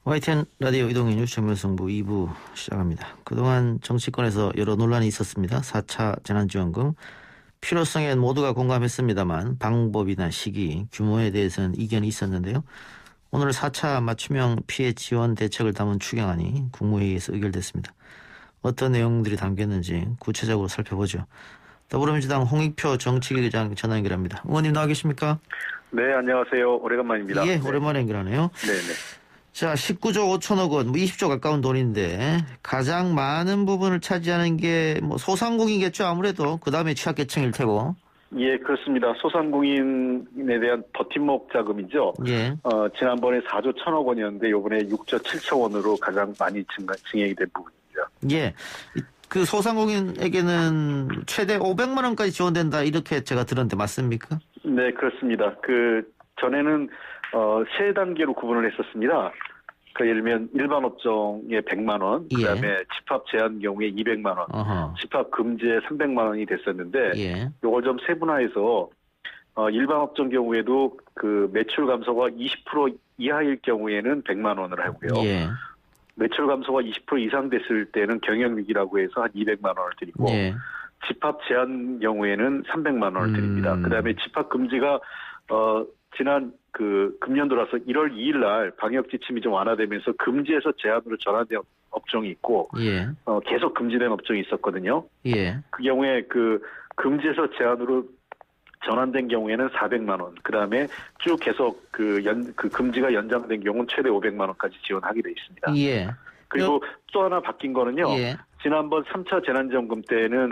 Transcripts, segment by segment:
YTN 라디오 이동희 뉴스 정면승부 2부 시작합니다. 그동안 정치권에서 여러 논란이 있었습니다. 4차 재난지원금 필요성엔 모두가 공감했습니다만 방법이나 시기, 규모에 대해서는 이견이 있었는데요. 오늘 4차 맞춤형 피해 지원 대책을 담은 추경안이 국무회의에서 의결됐습니다. 어떤 내용들이 담겼는지 구체적으로 살펴보죠. 더불어민주당 홍익표 정치기의장 전화 연결합니다. 의원님 나와 계십니까? 네, 안녕하세요. 오래간만입니다. 예, 오랜만에 연결하네요. 네네. 자, 19조 5천억 원, 20조 가까운 돈인데 가장 많은 부분을 차지하는 게 뭐 소상공인이겠죠. 아무래도 그 다음에 취약계층일 테고. 예, 그렇습니다. 소상공인에 대한 버팀목 자금이죠. 예. 지난번에 4조 1천억 원이었는데 이번에 6조 7천 원으로 가장 많이 증액이 된 부분입니다. 예. 그 소상공인에게는 최대 500만 원까지 지원된다 이렇게 제가 들었는데 맞습니까? 네, 그렇습니다. 전에는 세 단계로 구분을 했었습니다. 예를 들면 일반 업종에 100만 원, 예. 그다음에 집합 제한 경우에 200만 원, 어허. 집합 금지에 300만 원이 됐었는데 예. 이걸 좀 세분화해서 일반 업종 경우에도 그 매출 감소가 20% 이하일 경우에는 100만 원을 하고요. 예. 매출 감소가 20% 이상 됐을 때는 경영위기라고 해서 한 200만 원을 드리고 예. 집합 제한 경우에는 300만 원을 드립니다. 그다음에 집합 금지가 지난 금년도라서 1월 2일 날 방역 지침이 좀 완화되면서 금지에서 제한으로 전환된 업종이 있고 예. 계속 금지된 업종이 있었거든요. 예. 그 경우에 금지에서 제한으로 전환된 경우에는 400만 원. 그다음에 쭉 계속 금지가 연장된 경우는 최대 500만 원까지 지원하게 돼 있습니다. 예. 그리고 또 하나 바뀐 거는요. 예. 지난번 3차 재난지원금 때는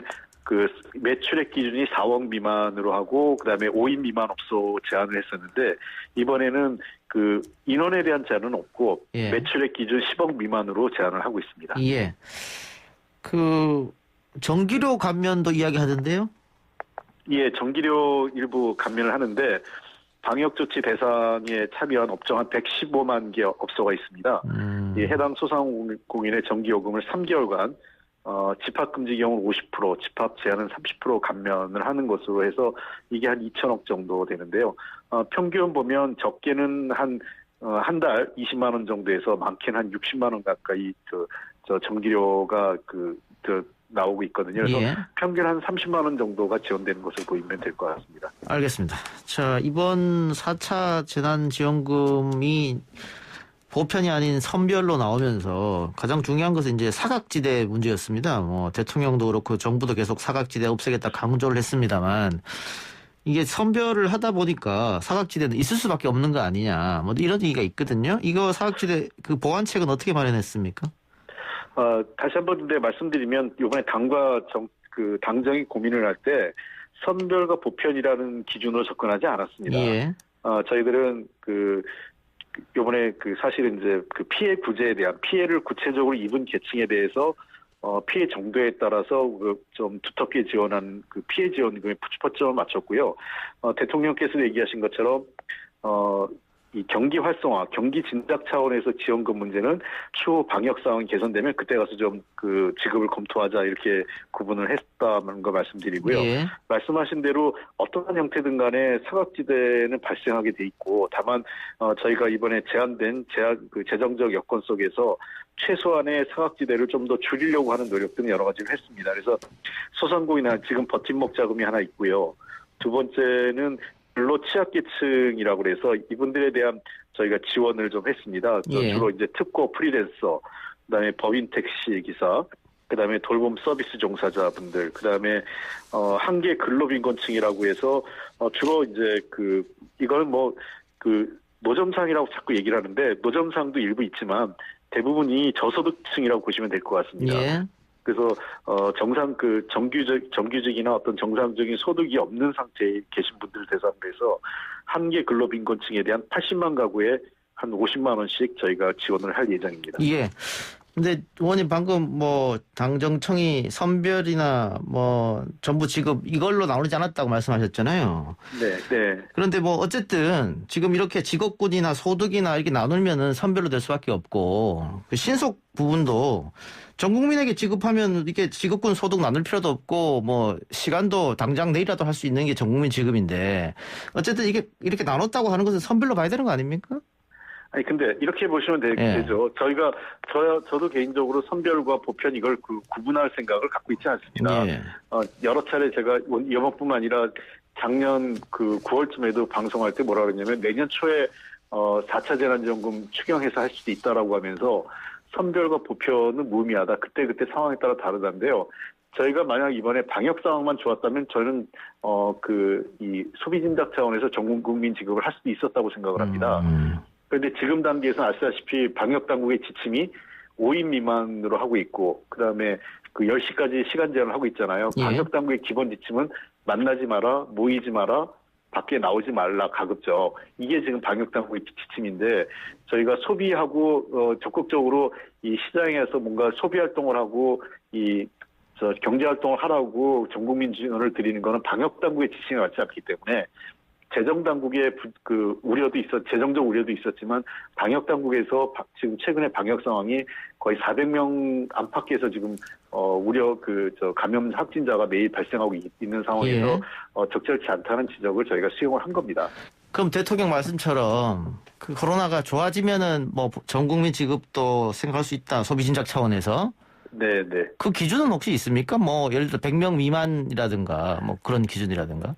매출액 기준이 4억 미만으로 하고 그다음에 5인 미만 업소 제한을 했었는데 이번에는 인원에 대한 제한은 없고 예. 매출액 기준 10억 미만으로 제한을 하고 있습니다. 예. 전기료 감면도 이야기하던데요? 예, 전기료 일부 감면을 하는데 방역조치 대상에 참여한 업종 한 115만 개 업소가 있습니다. 해당 소상공인의 전기요금을 3개월간 집합금지 경우는 50%, 집합 제한은 30% 감면을 하는 것으로 해서 이게 한 2천억 정도 되는데요. 평균 보면 적게는 한 달 20만 원 정도에서 많게는 한 60만 원 가까이 전기료가 나오고 있거든요. 그래서 예. 평균 한 30만 원 정도가 지원되는 것을 보이면 될 것 같습니다. 알겠습니다. 자, 이번 4차 재난지원금이 보편이 아닌 선별로 나오면서 가장 중요한 것은 이제 사각지대 문제였습니다. 대통령도 그렇고 정부도 계속 사각지대 없애겠다 강조를 했습니다만 이게 선별을 하다 보니까 사각지대는 있을 수밖에 없는 거 아니냐. 이런 얘기가 있거든요. 이거 사각지대 보완책은 어떻게 마련했습니까? 다시 한번 말씀드리면 이번에 당과 당정이 고민을 할 때 선별과 보편이라는 기준으로 접근하지 않았습니다. 예. 저희들은 요번에 사실은 이제 피해 구제에 대한 피해를 구체적으로 입은 계층에 대해서 피해 정도에 따라서 좀 두텁게 지원한 피해 지원금에 초점을 맞췄고요. 대통령께서 얘기하신 것처럼 이 경기 활성화, 경기 진작 차원에서 지원금 문제는 추후 방역 상황이 개선되면 그때 가서 좀 지급을 검토하자 이렇게 구분을 했다는 거 말씀드리고요. 예. 말씀하신 대로 어떠한 형태든 간에 사각지대는 발생하게 돼 있고 다만 저희가 이번에 제한된 재정적 여건 속에서 최소한의 사각지대를 좀 더 줄이려고 하는 노력 등 여러 가지를 했습니다. 그래서 소상공인은 지금 버팀목 자금이 하나 있고요. 두 번째는 근로 취약계층이라고 그래서 이분들에 대한 저희가 지원을 좀 했습니다. 예. 주로 이제 특고 프리랜서, 그다음에 법인 택시 기사, 그다음에 돌봄 서비스 종사자분들, 그다음에 한계 근로빈곤층이라고 해서 주로 이제 이걸 노점상이라고 자꾸 얘기를 하는데 노점상도 일부 있지만 대부분이 저소득층이라고 보시면 될 것 같습니다. 예. 그래서 정규직이나 어떤 정상적인 소득이 없는 상태에 계신 분들 대상으로 해서 한계 근로빈곤층에 대한 80만 가구에 한 50만 원씩 저희가 지원을 할 예정입니다. 예. 근데 의원님 방금 당정청이 선별이나 전부 지급 이걸로 나오지 않았다고 말씀하셨잖아요. 네, 네. 그런데 어쨌든 지금 이렇게 직업군이나 소득이나 이렇게 나누면은 선별로 될 수밖에 없고 신속 부분도 전 국민에게 지급하면 이게 직업군 소득 나눌 필요도 없고 시간도 당장 내일이라도 할 수 있는 게 전 국민 지급인데 어쨌든 이게 이렇게 나눴다고 하는 것은 선별로 봐야 되는 거 아닙니까? 아니 근데 이렇게 보시면 되죠. 저도 개인적으로 선별과 보편 이걸 구분할 생각을 갖고 있지 않습니다. 예. 여러 차례 제가 이번뿐만 아니라 작년 9월쯤에도 방송할 때 뭐라 그랬냐면 내년 초에 4차 재난지원금 추경해서 할 수도 있다라고 하면서 선별과 보편은 무의미하다. 그때 상황에 따라 다르다는데요. 저희가 만약 이번에 방역 상황만 좋았다면 저는 이 소비 진작 차원에서 전 국민 지급을 할 수도 있었다고 생각을 합니다. 그런데 지금 단계에서 아시다시피 방역 당국의 지침이 5인 미만으로 하고 있고 그다음에 10시까지 시간 제한을 하고 있잖아요. 예. 방역 당국의 기본 지침은 만나지 마라, 모이지 마라, 밖에 나오지 말라 가급적. 이게 지금 방역 당국의 지침인데 저희가 소비하고 적극적으로 이 시장에서 뭔가 소비 활동을 하고 경제 활동을 하라고 전 국민 지원을 드리는 거는 방역 당국의 지침에 맞지 않기 때문에 재정 당국의 재정적 우려도 있었지만 방역 당국에서 지금 최근에 방역 상황이 거의 400명 안팎에서 지금 감염 확진자가 매일 발생하고 있는 상황에서 예. 적절치 않다는 지적을 저희가 수용을 한 겁니다. 그럼 대통령 말씀처럼 코로나가 좋아지면은 전 국민 지급도 생각할 수 있다. 소비 진작 차원에서. 네. 그 기준은 혹시 있습니까? 예를 들어 100명 미만이라든가 그런 기준이라든가.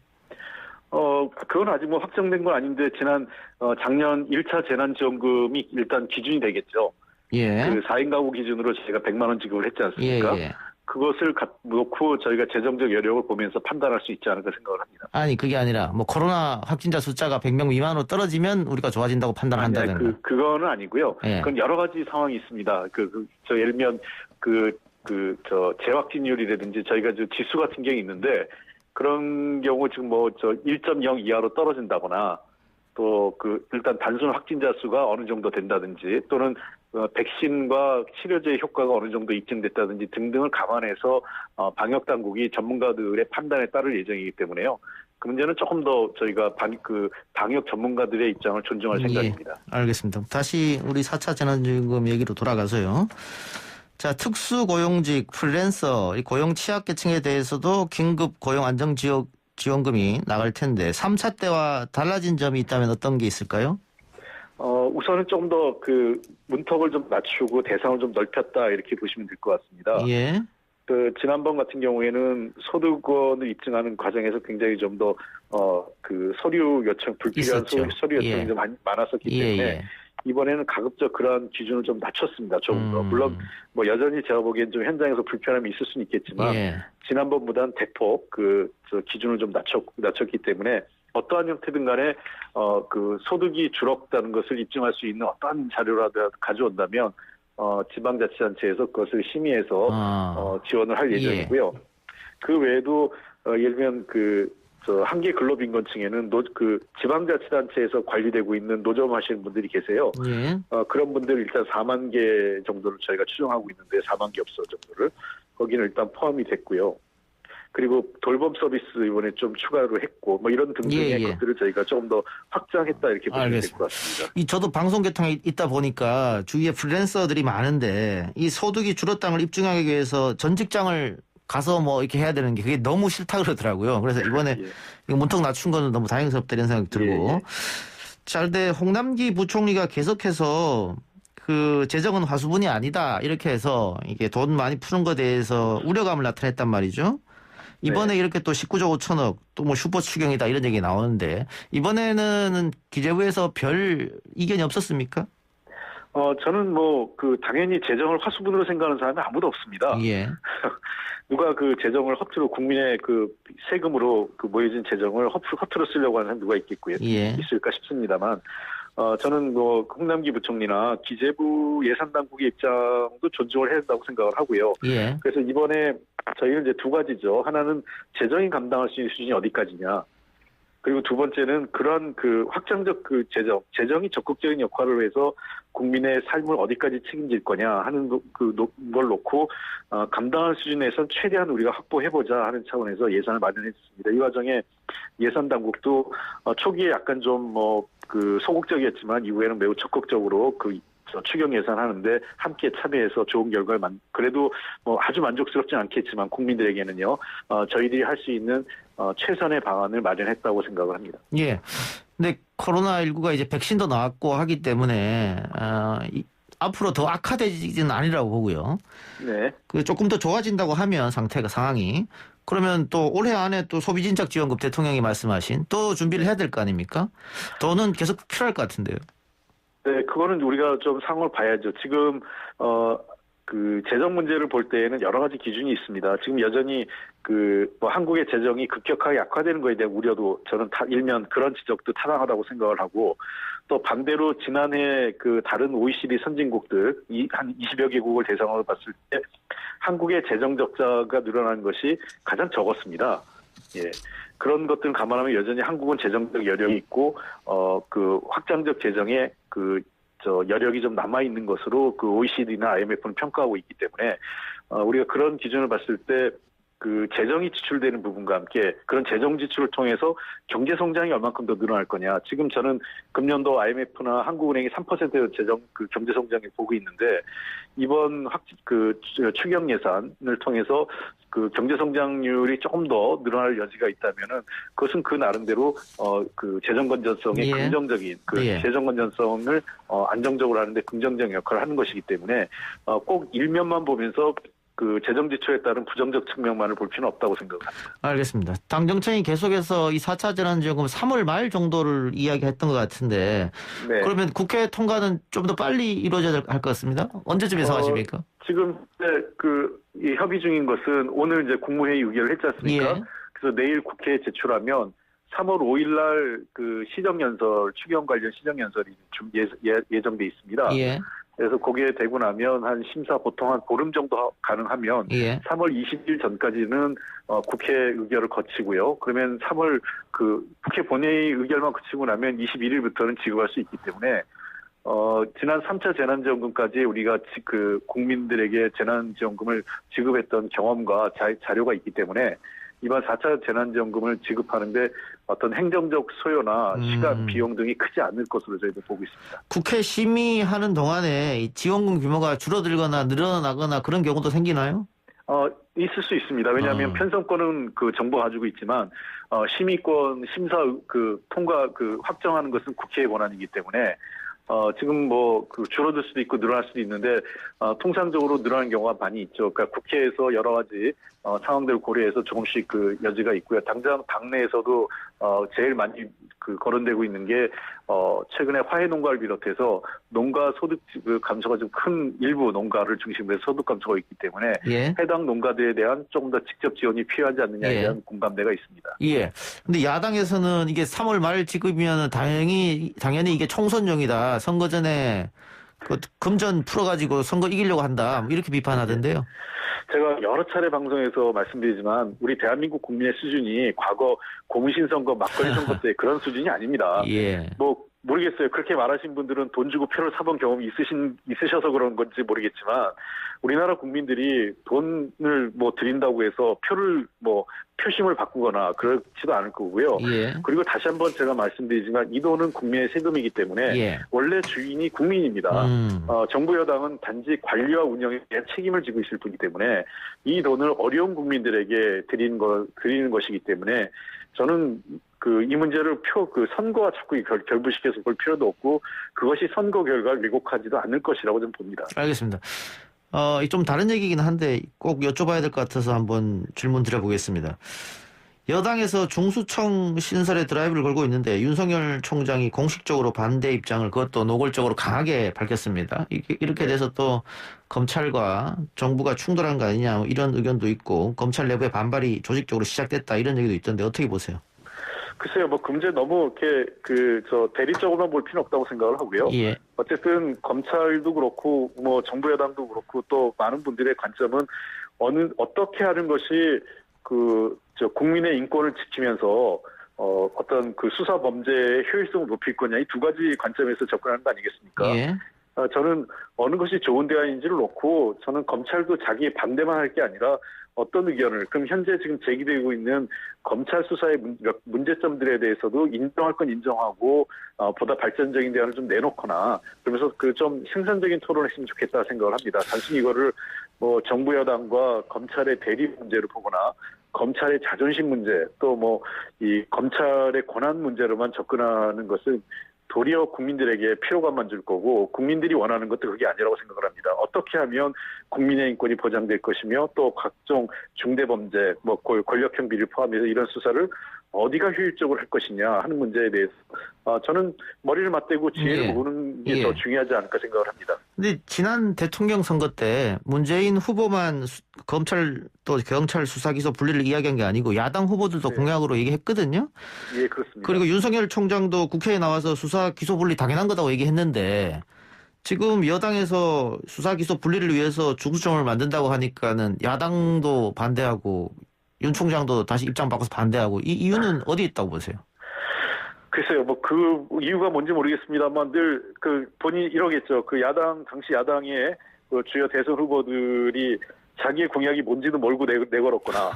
그건 아직 확정된 건 아닌데 작년 1차 재난지원금이 일단 기준이 되겠죠. 예. 4인 가구 기준으로 저희가 100만 원 지급을 했지 않습니까? 예. 그것을 놓고 저희가 재정적 여력을 보면서 판단할 수 있지 않을까 생각을 합니다. 아니 그게 아니라 코로나 확진자 숫자가 100명 미만으로 떨어지면 우리가 좋아진다고 판단한다든가. 그거는 아니고요. 예. 그건 여러 가지 상황이 있습니다. 예를 들면 재확진율이라든지 저희가 지수 같은 게 있는데 그런 경우 지금 1.0 이하로 떨어진다거나 또 일단 단순 확진자 수가 어느 정도 된다든지 또는 백신과 치료제의 효과가 어느 정도 입증됐다든지 등등을 감안해서 방역 당국이 전문가들의 판단에 따를 예정이기 때문에요. 그 문제는 조금 더 저희가 방역 전문가들의 입장을 존중할 생각입니다. 알겠습니다. 다시 우리 4차 재난지원금 얘기로 돌아가서요. 자, 특수고용직, 프리랜서, 이 고용 취약계층에 대해서도 긴급 고용 안정지원금이 나갈 텐데 3차 때와 달라진 점이 있다면 어떤 게 있을까요? 우선은 좀 더 문턱을 좀 낮추고 대상을 좀 넓혔다 이렇게 보시면 될 것 같습니다. 예. 지난번 같은 경우에는 소득원을 입증하는 과정에서 굉장히 좀 더 서류 요청 불필요한 서류 요청이 좀 많았었기 때문에 이번에는 가급적 그러한 기준을 좀 낮췄습니다. 조금 더. 물론 여전히 제가 보기엔 좀 현장에서 불편함이 있을 수는 있겠지만 지난번보다는 대폭 기준을 좀 낮췄기 때문에 어떠한 형태든 간에 소득이 줄었다는 것을 입증할 수 있는 어떠한 자료라도 가져온다면 지방자치단체에서 그것을 심의해서 지원을 할 예정이고요. 그 외에도 예를 들면 한계 근로빈곤층에는 지방자치단체에서 관리되고 있는 노점 하시는 분들이 계세요. 그런 분들 일단 4만 개 정도를 저희가 추정하고 있는데 4만 개 업소 정도를 거기는 일단 포함이 됐고요. 그리고 돌봄 서비스 이번에 좀 추가로 했고 이런 등등의 것들을 저희가 조금 더 확장했다 이렇게 보시면 될 것 같습니다. 저도 방송 계통에 있다 보니까 주위에 프리랜서들이 많은데 이 소득이 줄었다는 걸 입증하기 위해서 전 직장을 가서 이렇게 해야 되는 게 그게 너무 싫다 그러더라고요. 그래서 이번에 문턱 낮춘 거는 너무 다행스럽다 이런 생각이 들고. 자, 근데 홍남기 부총리가 계속해서 재정은 화수분이 아니다 이렇게 해서 이게 돈 많이 푸는 것에 대해서 우려감을 나타냈단 말이죠. 이번에 이렇게 또 19조 5천억 또 슈퍼 추경이다 이런 얘기 나오는데 이번에는 기재부에서 별 이견이 없었습니까? 저는 당연히 재정을 화수분으로 생각하는 사람이 아무도 없습니다. 예. 누가 재정을 허투루 국민의 세금으로 모여진 재정을 허투루 쓰려고 하는 사람이 누가 있겠고요. 있을까 싶습니다만 저는 홍남기 부총리나 기재부 예산당국의 입장도 존중을 해야 된다고 생각을 하고요. 그래서 이번에 저희는 이제 두 가지죠. 하나는 재정이 감당할 수 있는 수준이 어디까지냐. 그리고 두 번째는 그런 확장적 재정이 적극적인 역할을 해서 국민의 삶을 어디까지 책임질 거냐 하는 걸 놓고 감당할 수준에선 최대한 우리가 확보해보자 하는 차원에서 예산을 마련했습니다. 이 과정에 예산 당국도 초기에 약간 좀 소극적이었지만 이후에는 매우 적극적으로 추경 예산하는데 함께 참여해서 좋은 결과를 그래도 아주 만족스럽진 않겠지만 국민들에게는요 저희들이 할 수 있는 최선의 방안을 마련했다고 생각을 합니다. 근데 코로나19가 이제 백신도 나왔고 하기 때문에 앞으로 더 악화되지는 아니라고 보고요. 네. 그 조금 더 좋아진다고 하면 상황이 그러면 또 올해 안에 또 소비진작 지원금 대통령이 말씀하신 또 준비를 해야 될 거 아닙니까? 돈은 계속 필요할 것 같은데요. 네, 그거는 우리가 좀 상황을 봐야죠. 지금 그 재정 문제를 볼 때에는 여러 가지 기준이 있습니다. 지금 여전히 뭐 한국의 재정이 급격하게 약화되는 거에 대한 우려도 저는 일면 그런 지적도 타당하다고 생각을 하고, 또 반대로 지난해 그 다른 OECD 선진국들 한 20여 개국을 대상으로 봤을 때 한국의 재정 적자가 늘어나는 것이 가장 적었습니다. 예. 그런 것들을 감안하면 여전히 한국은 재정적 여력이 있고, 그 확장적 재정에 여력이 좀 남아있는 것으로 그 OECD나 IMF는 평가하고 있기 때문에, 우리가 그런 기준을 봤을 때 그 재정이 지출되는 부분과 함께 그런 재정 지출을 통해서 경제 성장이 얼만큼 더 늘어날 거냐. 지금 저는 금년도 IMF나 한국은행이 3% 재정 경제 성장을 보고 있는데, 이번 추경 예산을 통해서 그 경제 성장률이 조금 더 늘어날 여지가 있다면은 그것은 그 나름대로 그 재정 건전성의 긍정적인 재정 건전성을 안정적으로 하는데 긍정적 역할을 하는 것이기 때문에 꼭 일면만 보면서 그 재정 지출에 따른 부정적 측면만을 볼 필요는 없다고 생각합니다. 알겠습니다. 당정청이 계속해서 이 4차 재난지원금 3월 말 정도를 이야기했던 것 같은데, 네. 그러면 국회 통과는 좀 더 빨리 이루어져야 할 것 같습니다. 언제쯤 예상하십니까? 지금 이 협의 중인 것은 오늘 이제 국무회의 의결을 했지 않습니까? 예. 그래서 내일 국회에 제출하면 3월 5일 날 그 추경 관련 시정연설이 예정돼 있습니다. 예. 그래서 거기에 되고 나면 한 심사 보통 한 보름 정도 가능하면 3월 20일 전까지는 국회 의결을 거치고요. 그러면 3월 국회 본회의 의결만 거치고 나면 21일부터는 지급할 수 있기 때문에 지난 3차 재난지원금까지 우리가 그 국민들에게 재난지원금을 지급했던 경험과 자료가 있기 때문에 이번 4차 재난지원금을 지급하는데 어떤 행정적 소요나 시간, 비용 등이 크지 않을 것으로 저희도 보고 있습니다. 국회 심의하는 동안에 지원금 규모가 줄어들거나 늘어나거나 그런 경우도 생기나요? 있을 수 있습니다. 왜냐하면 편성권은 그 정부가 가지고 있지만 심의권, 심사 통과 확정하는 것은 국회의 권한이기 때문에 지금 줄어들 수도 있고 늘어날 수도 있는데, 통상적으로 늘어나는 경우가 많이 있죠. 그러니까 국회에서 여러 가지 상황들을 고려해서 조금씩 그 여지가 있고요. 당장 당내에서도 제일 많이 거론되고 있는 게 최근에 화훼 농가를 비롯해서 농가 소득 감소가 좀 큰 일부 농가를 중심으로 해서 소득 감소가 있기 때문에 해당 농가들에 대한 조금 더 직접 지원이 필요하지 않느냐에 대한 공감대가 있습니다. 예. 근데 야당에서는 이게 3월 말 지급이면 당연히 이게 총선용이다. 선거 전에 금전 풀어가지고 선거 이기려고 한다. 이렇게 비판하던데요. 제가 여러 차례 방송에서 말씀드리지만 우리 대한민국 국민의 수준이 과거 고무신 선거, 막걸리 선거 때 그런 수준이 아닙니다. 예. 모르겠어요. 그렇게 말하신 분들은 돈 주고 표를 사본 경험이 있으셔서 그런 건지 모르겠지만, 우리나라 국민들이 돈을 드린다고 해서 표를 표심을 바꾸거나 그렇지도 않을 거고요. 예. 그리고 다시 한번 제가 말씀드리지만 이 돈은 국민의 세금이기 때문에 원래 주인이 국민입니다. 정부 여당은 단지 관리와 운영에 대한 책임을 지고 있을 뿐이기 때문에 이 돈을 어려운 국민들에게 드리는 것이기 때문에 저는 이 문제를 선거와 자꾸 결부시켜서 볼 필요도 없고, 그것이 선거 결과를 왜곡하지도 않을 것이라고 저는 봅니다. 알겠습니다. 좀 다른 얘기긴 한데 꼭 여쭤봐야 될 것 같아서 한번 질문 드려보겠습니다. 여당에서 중수청 신설에 드라이브를 걸고 있는데 윤석열 총장이 공식적으로 반대 입장을 그것도 노골적으로 강하게 밝혔습니다. 이렇게 돼서 또 검찰과 정부가 충돌한 거 아니냐 이런 의견도 있고, 검찰 내부의 반발이 조직적으로 시작됐다 이런 얘기도 있던데 어떻게 보세요? 글쎄요, 그 문제 너무 이렇게 대립적으로만 볼 필요는 없다고 생각을 하고요. 예. 어쨌든 검찰도 그렇고 정부 여당도 그렇고 또 많은 분들의 관점은 어떻게 하는 것이 국민의 인권을 지키면서 어떤 수사 범죄의 효율성을 높일 거냐, 이 두 가지 관점에서 접근하는 거 아니겠습니까? 예. 저는 어느 것이 좋은 대안인지를 놓고, 저는 검찰도 자기 반대만 할 게 아니라 어떤 의견을, 그럼 현재 지금 제기되고 있는 검찰 수사의 문제점들에 대해서도 인정할 건 인정하고 보다 발전적인 대안을 좀 내놓거나, 그러면서 좀 생산적인 토론을 했으면 좋겠다 생각을 합니다. 단순히 이거를 정부 여당과 검찰의 대립 문제를 보거나 검찰의 자존심 문제 또 이 검찰의 권한 문제로만 접근하는 것은 도리어 국민들에게 피로감만 줄 거고 국민들이 원하는 것도 그게 아니라고 생각을 합니다. 어떻게 하면 국민의 인권이 보장될 것이며 또 각종 중대범죄, 권력형 비리를 포함해서 이런 수사를 어디가 효율적으로 할 것이냐 하는 문제에 대해서 저는 머리를 맞대고 지혜를 모으는 게 더 중요하지 않을까 생각을 합니다. 근데 지난 대통령 선거 때 문재인 후보만 검찰 또 경찰 수사 기소 분리를 이야기한 게 아니고 야당 후보들도 공약으로 얘기했거든요. 예, 그렇습니다. 그리고 윤석열 총장도 국회에 나와서 수사 기소 분리 당연한 거다고 얘기했는데 지금 여당에서 수사 기소 분리를 위해서 중수청을 만든다고 하니까는 야당도 반대하고 윤 총장도 다시 입장 바꿔서 반대하고 이 이유는 어디 있다고 보세요? 글쎄요, 그 이유가 뭔지 모르겠습니다만 늘 본인이 이러겠죠. 당시 야당의 주요 대선 후보들이 자기의 공약이 뭔지도 모르고 내걸었거나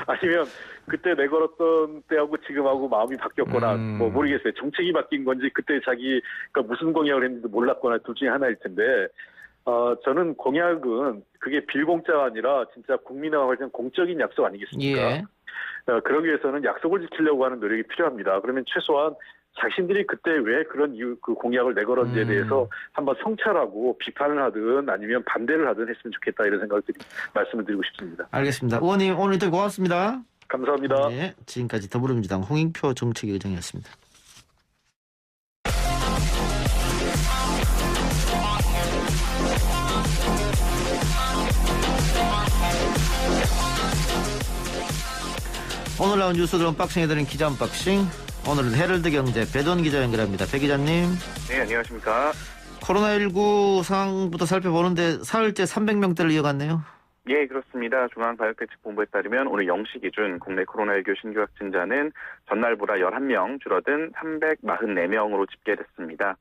아니면 그때 내걸었던 때하고 지금하고 마음이 바뀌었거나 모르겠어요. 정책이 바뀐 건지 그때 자기가 무슨 공약을 했는지도 몰랐거나 둘 중에 하나일 텐데 저는 공약은 그게 빌공짜가 아니라 진짜 국민과 관련 공적인 약속 아니겠습니까? 예. 그러기 위해서는 약속을 지키려고 하는 노력이 필요합니다. 그러면 최소한 자신들이 그때 왜 그런 그 공약을 내걸었는지에 대해서 한번 성찰하고 비판을 하든 아니면 반대를 하든 했으면 좋겠다 이런 말씀을 드리고 싶습니다. 알겠습니다. 의원님 오늘 인터뷰 고맙습니다. 감사합니다. 네, 지금까지 더불어민주당 홍익표 정책위 의장이었습니다. 오늘 나온 뉴스들은 박싱해드린 기자 언박싱. 오늘은 헤럴드 경제 배돈 기자 연결합니다. 배 기자님. 네, 안녕하십니까. 코로나19 상황부터 살펴보는데 사흘째 300명대를 이어갔네요. 예, 그렇습니다. 중앙방역대책본부에 따르면 오늘 0시 기준 국내 코로나19 신규 확진자는 전날보다 11명 줄어든 344명으로 집계됐습니다.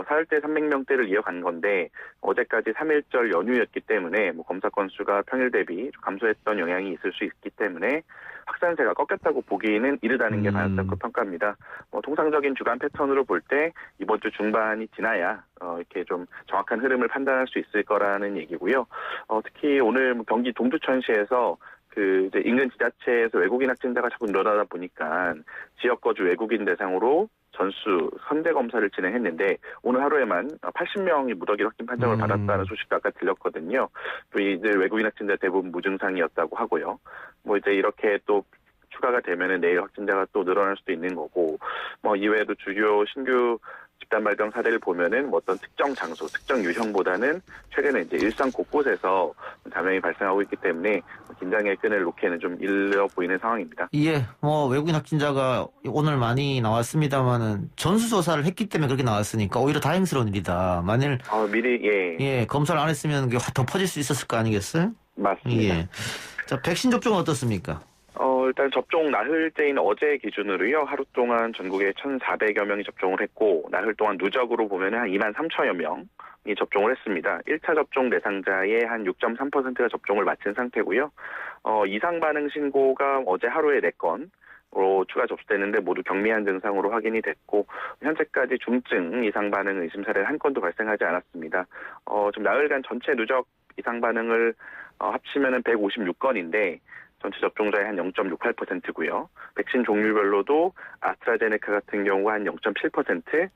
사흘째 300명대를 이어간 건데 어제까지 3일절 연휴였기 때문에 검사 건수가 평일 대비 감소했던 영향이 있을 수 있기 때문에 확산세가 꺾였다고 보기에는 이르다는 게 맞다고 평가합니다. 통상적인 주간 패턴으로 볼 때 이번 주 중반이 지나야 이렇게 좀 정확한 흐름을 판단할 수 있을 거라는 얘기고요. 특히 오늘 경기 동두천시에서 이제 인근 지자체에서 외국인 확진자가 자꾸 늘어나다 보니까 지역 거주 외국인 대상으로 전수 선대 검사를 진행했는데 오늘 하루에만 80명이 무더기 확진 판정을 받았다는 소식도 아까 들렸거든요. 또 이제 외국인 확진자 대부분 무증상이었다고 하고요. 이제 이렇게 또 추가가 되면은 내일 확진자가 또 늘어날 수도 있는 거고, 이외에도 주요 신규 집단 발병 사례를 보면은 어떤 특정 장소, 특정 유형보다는 최근에 이제 일상 곳곳에서 감염이 발생하고 있기 때문에 긴장의 끈을 놓기에는 좀 일러 보이는 상황입니다. 예, 외국인 확진자가 오늘 많이 나왔습니다만은 전수조사를 했기 때문에 그렇게 나왔으니까 오히려 다행스러운 일이다. 만일 미리 검사를 안 했으면 그게 더 퍼질 수 있었을 거 아니겠어요? 맞습니다. 예. 자, 백신 접종은 어떻습니까? 일단 접종 나흘째인 어제 기준으로요. 하루 동안 전국에 1,400여 명이 접종을 했고 나흘 동안 누적으로 보면 한 2만 3천여 명이 접종을 했습니다. 1차 접종 대상자의 한 6.3%가 접종을 마친 상태고요. 이상 반응 신고가 어제 하루에 4건으로 추가 접수됐는데 모두 경미한 증상으로 확인이 됐고 현재까지 중증 이상 반응 의심 사례는 한 건도 발생하지 않았습니다. 좀 나흘간 전체 누적 이상 반응을 합치면은 156건인데 전체 접종자의 한 0.68%고요. 백신 종류별로도 아스트라제네카 같은 경우 한 0.7%,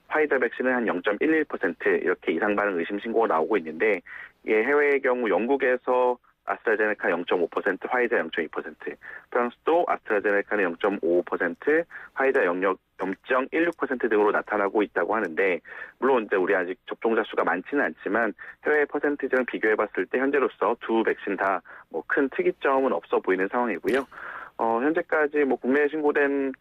화이자 백신은 한 0.11% 이렇게 이상 반응 의심 신고가 나오고 있는데 해외의 경우 영국에서 아스트라제네카 0.5%, 화이자 0.2%, 프랑스도 아스트라제네카는 0.55%, 화이자 0.16% 등으로 나타나고 있다고 하는데 물론 이제 우리 아직 접종자 수가 많지는 않지만 해외 퍼센티지랑 비교해봤을 때 현재로서 두 백신 다 큰 특이점은 없어 보이는 상황이고요. 현재까지 국내에 신고된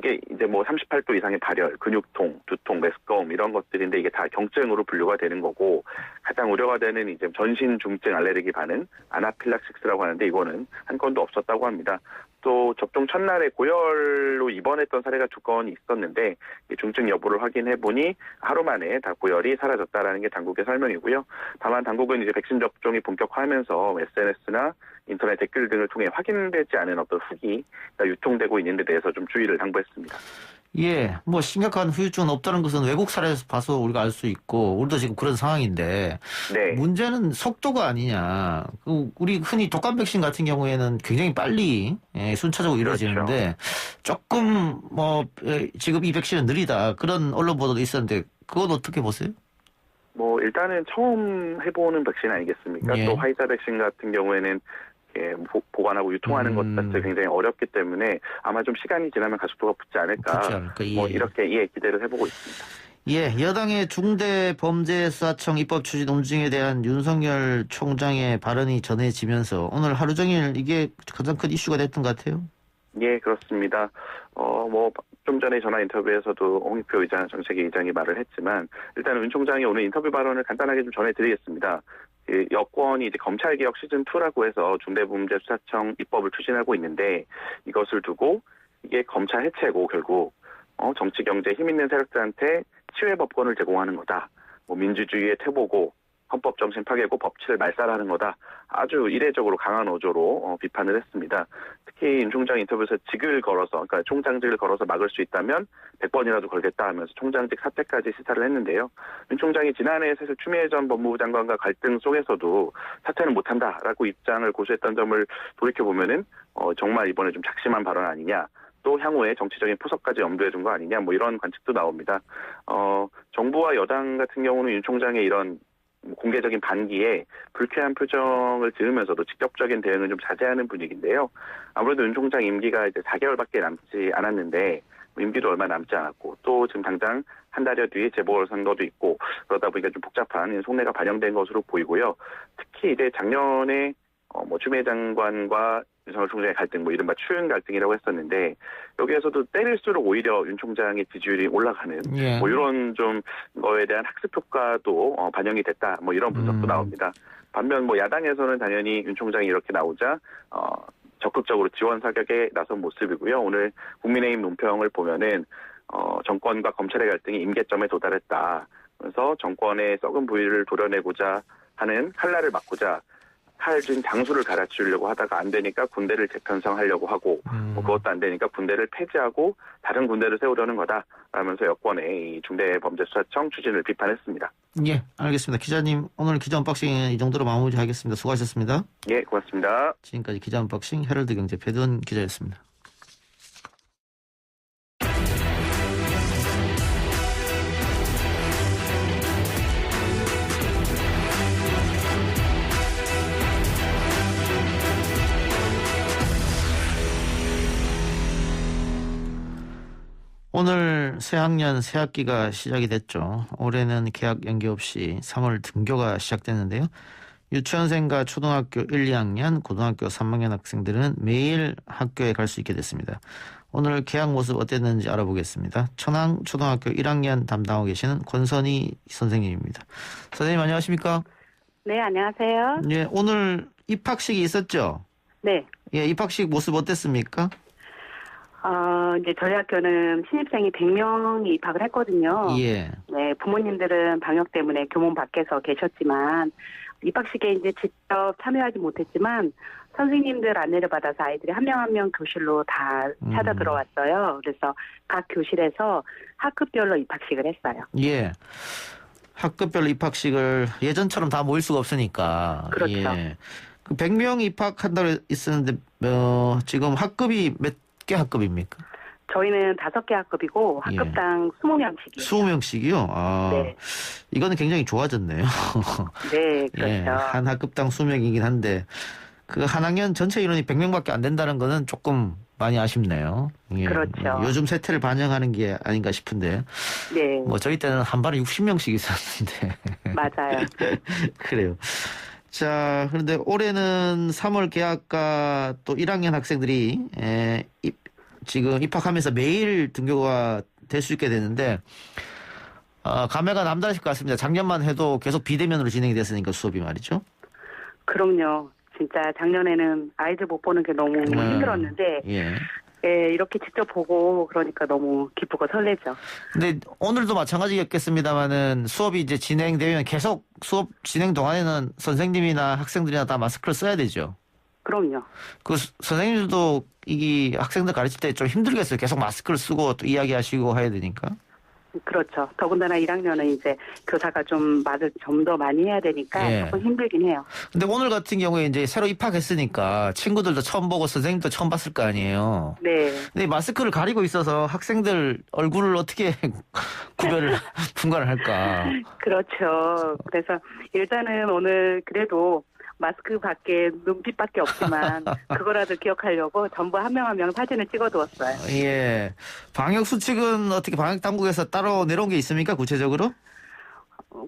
게 이제 38도 이상의 발열, 근육통, 두통, 메스꺼움 이런 것들인데 이게 다 경증으로 분류가 되는 거고 가장 우려가 되는 이제 전신 중증 알레르기 반응, 아나필락시스라고 하는데 이거는 한 건도 없었다고 합니다. 또 접종 첫날에 고열로 입원했던 사례가 2건이 있었는데 중증 여부를 확인해 보니 하루 만에 다 고열이 사라졌다라는 게 당국의 설명이고요. 다만 당국은 이제 백신 접종이 본격화하면서 SNS나 인터넷 댓글 등을 통해 확인되지 않은 어떤 후기가 유통되고 있는 데 대해서 좀 주의를 당부했습니다. 예, 뭐 심각한 후유증은 없다는 것은 외국 사례에서 봐서 우리가 알 수 있고 우리도 지금 그런 상황인데 네. 문제는 속도가 아니냐. 우리 흔히 독감 백신 같은 경우에는 굉장히 빨리 순차적으로 이루어지는데 조금 지금 이 백신은 느리다 그런 언론 보도도 있었는데 그건 어떻게 보세요? 뭐 일단은 처음 해보는 백신 아니겠습니까? 예. 또 화이자 백신 같은 경우에는 보관하고 유통하는 것 자체 굉장히 어렵기 때문에 아마 좀 시간이 지나면 가속도가 붙지 않을까. 붙지 않을까. 예. 뭐 이렇게 기대를 해보고 있습니다. 예, 여당의 중대범죄수사청 입법 추진 움직임에 대한 윤석열 총장의 발언이 전해지면서 오늘 하루 종일 이게 가장 큰 이슈가 됐던 것 같아요. 예, 그렇습니다. 좀 전에 전화 인터뷰에서도 홍익표 의장, 정책위 의장이 말을 했지만, 일단 윤 총장이 오늘 인터뷰 발언을 간단하게 좀 전해드리겠습니다. 여권이 이제 검찰개혁 시즌2라고 해서 중대범죄수사청 입법을 추진하고 있는데, 이것을 두고, 이게 검찰 해체고, 결국, 정치, 경제 힘 있는 세력들한테 치외 법권을 제공하는 거다. 민주주의의 퇴보고, 헌법 정신 파괴고 법치를 말살하는 거다. 아주 이례적으로 강한 어조로 비판을 했습니다. 특히 윤 총장 인터뷰에서 직을 걸어서, 그러니까 총장직을 걸어서 막을 수 있다면 100번이라도 걸겠다 하면서 총장직 사퇴까지 시사를 했는데요. 윤 총장이 지난해 사실 추미애 전 법무부 장관과 갈등 속에서도 사퇴는 못한다라고 입장을 고수했던 점을 돌이켜보면은 정말 이번에 좀 작심한 발언 아니냐. 또 향후에 정치적인 포석까지 염두에 둔 거 아니냐. 뭐 이런 관측도 나옵니다. 정부와 여당 같은 경우는 윤 총장의 이런 공개적인 반기에 불쾌한 표정을 지으면서도 직접적인 대응은 좀 자제하는 분위기인데요. 아무래도 윤 총장 임기가 이제 4개월밖에 남지 않았는데 임기도 얼마 남지 않았고 또 지금 당장 한 달여 뒤에 재보궐선거도 있고 그러다 보니까 좀 복잡한 속내가 반영된 것으로 보이고요. 특히 이제 작년에 추미애 장관과 윤석열 총장의 갈등, 이른바 추윤 갈등이라고 했었는데, 여기에서도 때릴수록 오히려 윤 총장의 지지율이 올라가는, 예. 이런 좀 거에 대한 학습 효과도 반영이 됐다, 이런 분석도 나옵니다. 반면 야당에서는 당연히 윤 총장이 이렇게 나오자, 적극적으로 지원 사격에 나선 모습이고요. 오늘 국민의힘 논평을 보면은, 정권과 검찰의 갈등이 임계점에 도달했다. 그래서 정권의 썩은 부위를 도려내고자 하는 칼날을 막고자 칼진 장수를 갈아치우려고 하다가 안 되니까 군대를 재편성하려고 하고 그것도 안 되니까 군대를 폐지하고 다른 군대를 세우려는 거다 라면서 여권의 이 중대범죄수사청 추진을 비판했습니다. 예, 알겠습니다. 기자님 오늘 기자 언박싱 이 정도로 마무리하겠습니다. 수고하셨습니다. 예, 고맙습니다. 지금까지 기자 언박싱 헤럴드경제 배두원 기자였습니다. 오늘 새학년 새학기가 시작이 됐죠. 올해는 개학 연기 없이 3월 등교가 시작됐는데요. 유치원생과 초등학교 1, 2학년, 고등학교 3학년 학생들은 매일 학교에 갈 수 있게 됐습니다. 오늘 개학 모습 어땠는지 알아보겠습니다. 천왕초등학교 1학년 담당하고 계시는 권선희 선생님입니다. 선생님 안녕하십니까? 네, 안녕하세요. 예, 오늘 입학식이 있었죠? 네. 예, 입학식 모습 어땠습니까? 이제 저희 학교는 신입생이 100명이 입학을 했거든요. 예. 네, 부모님들은 방역 때문에 교문 밖에서 계셨지만, 입학식에 이제 직접 참여하지 못했지만, 선생님들 안내를 받아서 아이들이 한 명 한 명 교실로 다 찾아 들어왔어요. 그래서 각 교실에서 학급별로 입학식을 했어요. 예. 학급별로 입학식을 예전처럼 다 모일 수가 없으니까. 그렇죠. 예. 그 100명 입학한다고 했었는데, 지금 학급이 몇 개 학급입니까? 저희는 5개 학급이고 학급당 20명씩이에요. 20명씩이요? 아, 네. 이거는 굉장히 좋아졌네요. 네, 그렇죠. 예, 한 학급당 20명이긴 한데 그 한 학년 전체 인원이 100명밖에 안 된다는 거는 조금 많이 아쉽네요. 예. 그렇죠. 요즘 세태를 반영하는 게 아닌가 싶은데. 네. 저희 때는 한 반에 60명씩 있었는데. 맞아요. 그래요. 자, 그런데 올해는 3월 개학과 또 1학년 학생들이 지금 입학하면서 매일 등교가 될 수 있게 되는데 감회가 남다르실 것 같습니다. 작년만 해도 계속 비대면으로 진행이 됐으니까 수업이 말이죠. 그럼요. 진짜 작년에는 아이들 못 보는 게 너무 힘들었는데 예. 예, 이렇게 직접 보고 그러니까 너무 기쁘고 설레죠. 근데 오늘도 마찬가지였겠습니다만은 수업이 이제 진행되면 계속 수업 진행 동안에는 선생님이나 학생들이나 다 마스크를 써야 되죠. 그럼요. 그 선생님들도 이 학생들 가르칠 때 좀 힘들겠어요. 계속 마스크를 쓰고 또 이야기하시고 해야 되니까. 그렇죠. 더군다나 1학년은 이제 교사가 좀 말을 좀 더 많이 해야 되니까 예. 조금 힘들긴 해요. 근데 오늘 같은 경우에 이제 새로 입학했으니까 친구들도 처음 보고 선생님도 처음 봤을 거 아니에요. 네. 근데 마스크를 가리고 있어서 학생들 얼굴을 어떻게 구별을 분간을 할까? 그렇죠. 그래서 일단은 오늘 그래도 마스크 밖에 눈빛밖에 없지만 그거라도 기억하려고 전부 한 명 한 명 사진을 찍어두었어요. 예. 방역 수칙은 어떻게 방역 당국에서 따로 내려온 게 있습니까? 구체적으로?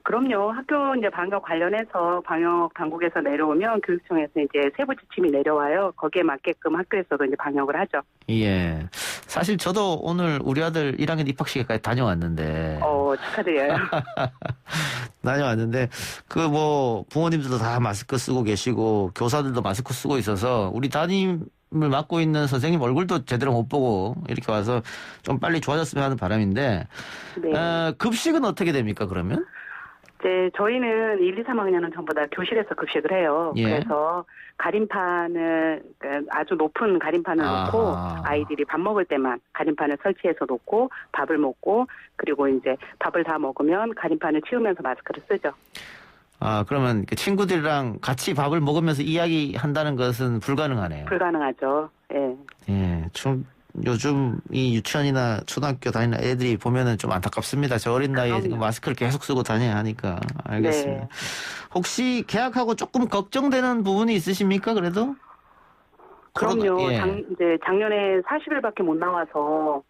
그럼요. 학교 이제 방역 관련해서 방역 당국에서 내려오면 교육청에서 이제 세부 지침이 내려와요. 거기에 맞게끔 학교에서도 이제 방역을 하죠. 예. 사실 저도 오늘 우리 아들 1학년 입학식에까지 다녀왔는데. 축하드려요. 다녀왔는데 그 뭐 부모님들도 다 마스크 쓰고 계시고 교사들도 마스크 쓰고 있어서 우리 담임을 맡고 있는 선생님 얼굴도 제대로 못 보고 이렇게 와서 좀 빨리 좋아졌으면 하는 바람인데 네. 급식은 어떻게 됩니까 그러면? 이제 저희는 1, 2, 3학년은 전부 다 교실에서 급식을 해요. 예. 그래서 가림판을 그러니까 아주 높은 가림판을 놓고 아이들이 밥 먹을 때만 가림판을 설치해서 놓고 밥을 먹고 그리고 이제 밥을 다 먹으면 가림판을 치우면서 마스크를 쓰죠. 그러면 그 친구들이랑 같이 밥을 먹으면서 이야기한다는 것은 불가능하네요. 불가능하죠. 예. 예, 좀 요즘 이 유치원이나 초등학교 다니는 애들이 보면은 좀 안타깝습니다. 저 어린 나이에 그럼요. 마스크를 계속 쓰고 다녀야 하니까. 알겠습니다. 네. 혹시 개학하고 조금 걱정되는 부분이 있으십니까? 그래도? 그럼요. 예. 이제 작년에 40일밖에 못 나와서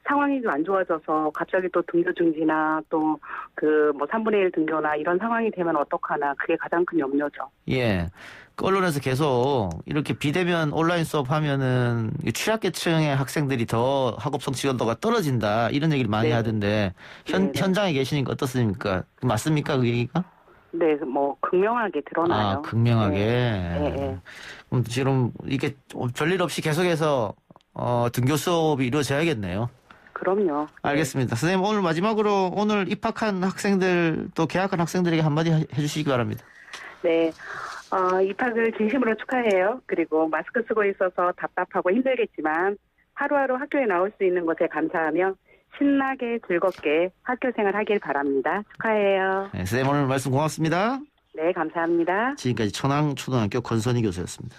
상황이 좀 안 좋아져서 갑자기 또 등교 중지나 또 그 뭐 3분의 1 등교나 이런 상황이 되면 어떡하나 그게 가장 큰 염려죠. 예. 그 언론에서 계속 이렇게 비대면 온라인 수업 하면은 취약계층의 학생들이 더 학업 성취도가 떨어진다 이런 얘기를 많이 네. 하던데 네. 현장에 계시니까 어떻습니까? 맞습니까 그 얘기가? 네, 뭐 극명하게 드러나요. 극명하게. 네. 그럼 지금 이게 별일 없이 계속해서 등교 수업이 이루어져야겠네요. 그럼요. 알겠습니다. 선생님 오늘 마지막으로 오늘 입학한 학생들 또 개학한 학생들에게 한마디 해주시기 바랍니다. 네. 입학을 진심으로 축하해요. 그리고 마스크 쓰고 있어서 답답하고 힘들겠지만 하루하루 학교에 나올 수 있는 것에 감사하며 신나게 즐겁게 학교 생활하길 바랍니다. 축하해요. 네, 선생님 오늘 말씀 고맙습니다. 네, 감사합니다. 지금까지 천왕초등학교 권선희 교수였습니다.